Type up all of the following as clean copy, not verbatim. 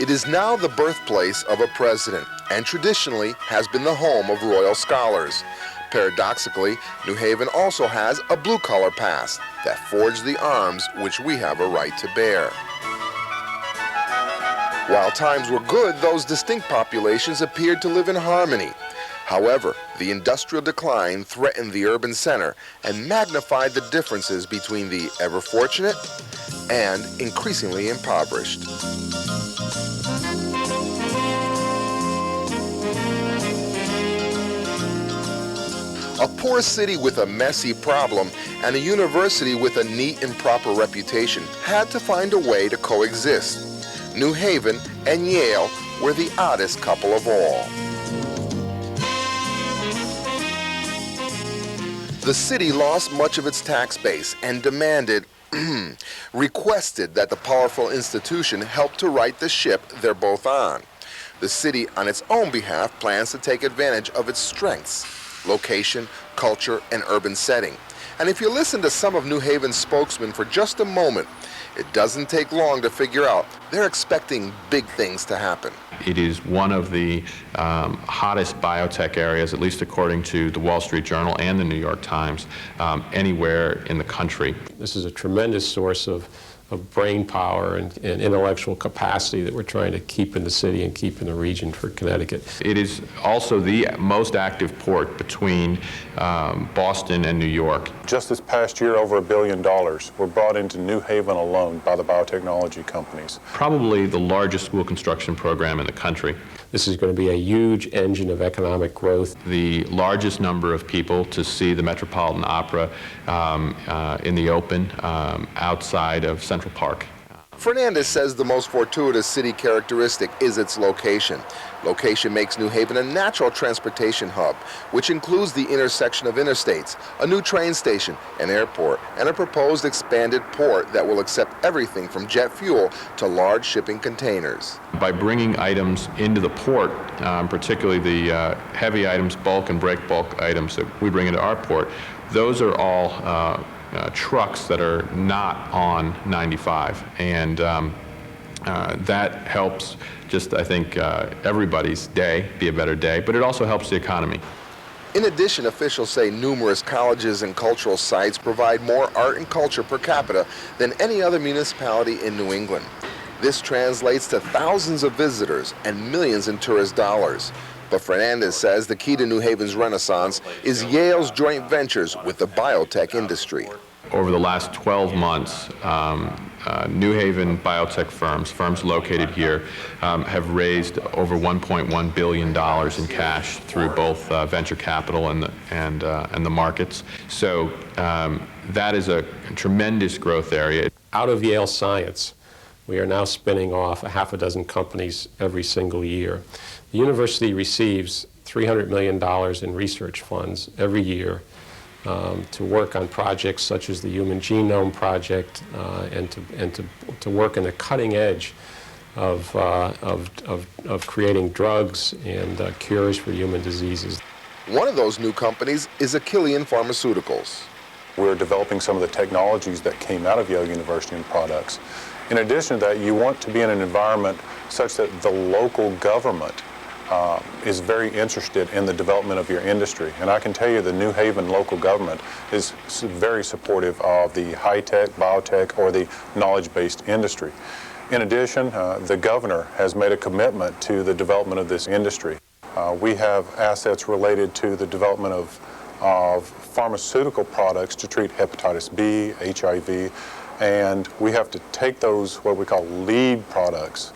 It is now the birthplace of a president and traditionally has been the home of royal scholars. Paradoxically, New Haven also has a blue-collar past that forged the arms which we have a right to bear. While times were good, those distinct populations appeared to live in harmony. However, the industrial decline threatened the urban center and magnified the differences between the ever-fortunate and increasingly impoverished. A poor city with a messy problem and a university with a neat and proper reputation had to find a way to coexist. New Haven and Yale were the oddest couple of all. The city lost much of its tax base and requested that the powerful institution help to right the ship they're both on. The city, on its own behalf, plans to take advantage of its strengths: location, culture, and urban setting. And if you listen to some of New Haven's spokesmen for just a moment, it doesn't take long to figure out they're expecting big things to happen. It is one of the hottest biotech areas, at least according to the Wall Street Journal and the New York Times, anywhere in the country. This is a tremendous source of brain power and intellectual capacity that we're trying to keep in the city and keep in the region for Connecticut. It is also the most active port between Boston and New York. Just this past year, over $1 billion were brought into New Haven alone by the biotechnology companies. Probably the largest school construction program in the country. This is going to be a huge engine of economic growth. The largest number of people to see the Metropolitan Opera in the open outside of Central Park. Fernandez says the most fortuitous city characteristic is its location. Location makes New Haven a natural transportation hub, which includes the intersection of interstates, a new train station, an airport, and a proposed expanded port that will accept everything from jet fuel to large shipping containers. By bringing items into the port, particularly the heavy items, bulk and break bulk items that we bring into our port, those are all trucks that are not on 95, and that helps just, I think, everybody's day be a better day, but it also helps the economy. In addition, officials say numerous colleges and cultural sites provide more art and culture per capita than any other municipality in New England. This translates to thousands of visitors and millions in tourist dollars. But Fernandez says the key to New Haven's renaissance is Yale's joint ventures with the biotech industry. Over the last 12 months, New Haven biotech firms located here, have raised over $1.1 billion in cash through both venture capital and the markets. So that is a tremendous growth area. Out of Yale Science, we are now spinning off a half a dozen companies every single year. The university receives $300 million in research funds every year to work on projects such as the Human Genome Project and to work in the cutting edge of creating drugs and cures for human diseases. One of those new companies is Achillean Pharmaceuticals. We're developing some of the technologies that came out of Yale University and products. In addition to that, you want to be in an environment such that the local government is very interested in the development of your industry. And I can tell you the New Haven local government is very supportive of the high-tech, biotech, or the knowledge-based industry. In addition, the governor has made a commitment to the development of this industry. We have assets related to the development of pharmaceutical products to treat hepatitis B, HIV, and we have to take those, what we call lead products,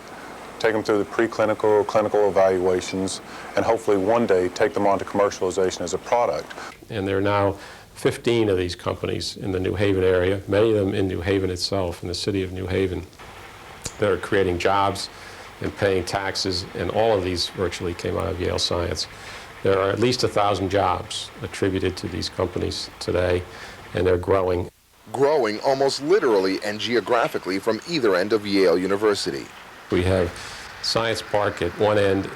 take them through the preclinical, clinical evaluations, and hopefully one day take them on to commercialization as a product. And there are now 15 of these companies in the New Haven area, many of them in New Haven itself, in the city of New Haven, that are creating jobs and paying taxes, and all of these virtually came out of Yale Science. There are at least 1,000 jobs attributed to these companies today, and they're growing. Growing almost literally and geographically from either end of Yale University. We have Science Park at one end,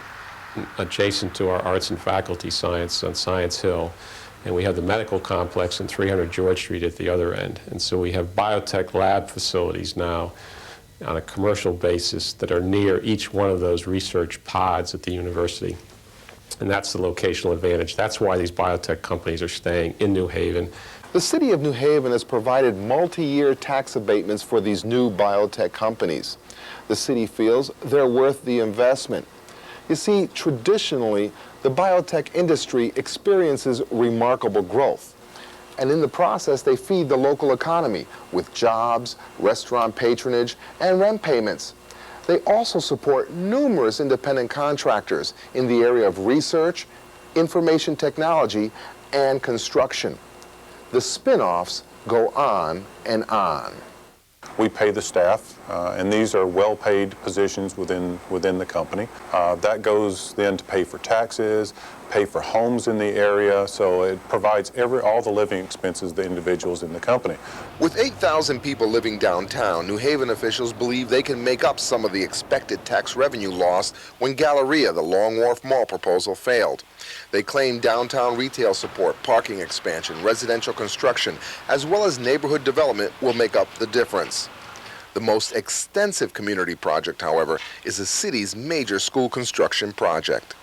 adjacent to our Arts and Faculty Science on Science Hill, and we have the medical complex in 300 George Street at the other end. And so we have biotech lab facilities now on a commercial basis that are near each one of those research pods at the university. And that's the locational advantage. That's why these biotech companies are staying in New Haven. The city of New Haven has provided multi-year tax abatements for these new biotech companies. The city feels they're worth the investment. You see, traditionally, the biotech industry experiences remarkable growth. And in the process, they feed the local economy with jobs, restaurant patronage, and rent payments. They also support numerous independent contractors in the area of research, information technology, and construction. The spin-offs go on and on. We pay the staff, and these are well-paid positions within the company. That goes then to pay for taxes, pay for homes in the area, so it provides all the living expenses of the individuals in the company. With 8,000 people living downtown, New Haven officials believe they can make up some of the expected tax revenue lost when Galleria, the Long Wharf Mall proposal, failed. They claim downtown retail support, parking expansion, residential construction, as well as neighborhood development will make up the difference. The most extensive community project, however, is the city's major school construction project.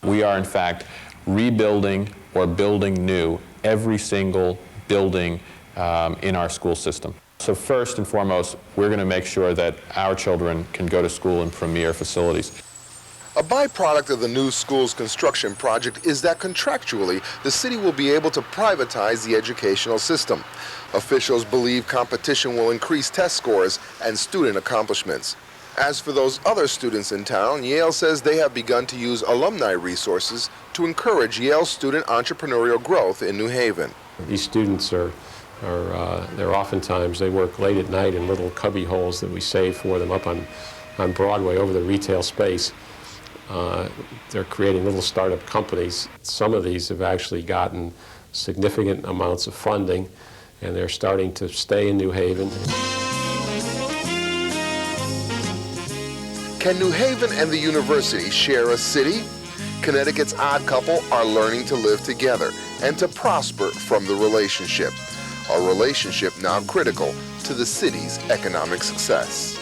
We are, in fact, rebuilding or building new every single building in our school system. So first and foremost, we're going to make sure that our children can go to school in premier facilities. A byproduct of the new school's construction project is that contractually, the city will be able to privatize the educational system. Officials believe competition will increase test scores and student accomplishments. As for those other students in town, Yale says they have begun to use alumni resources to encourage Yale student entrepreneurial growth in New Haven. These students they're oftentimes, they work late at night in little cubby holes that we save for them up on Broadway over the retail space. They're creating little startup companies. Some of these have actually gotten significant amounts of funding, and they're starting to stay in New Haven. Can New Haven and the university share a city? Connecticut's odd couple are learning to live together and to prosper from the relationship. A relationship now critical to the city's economic success.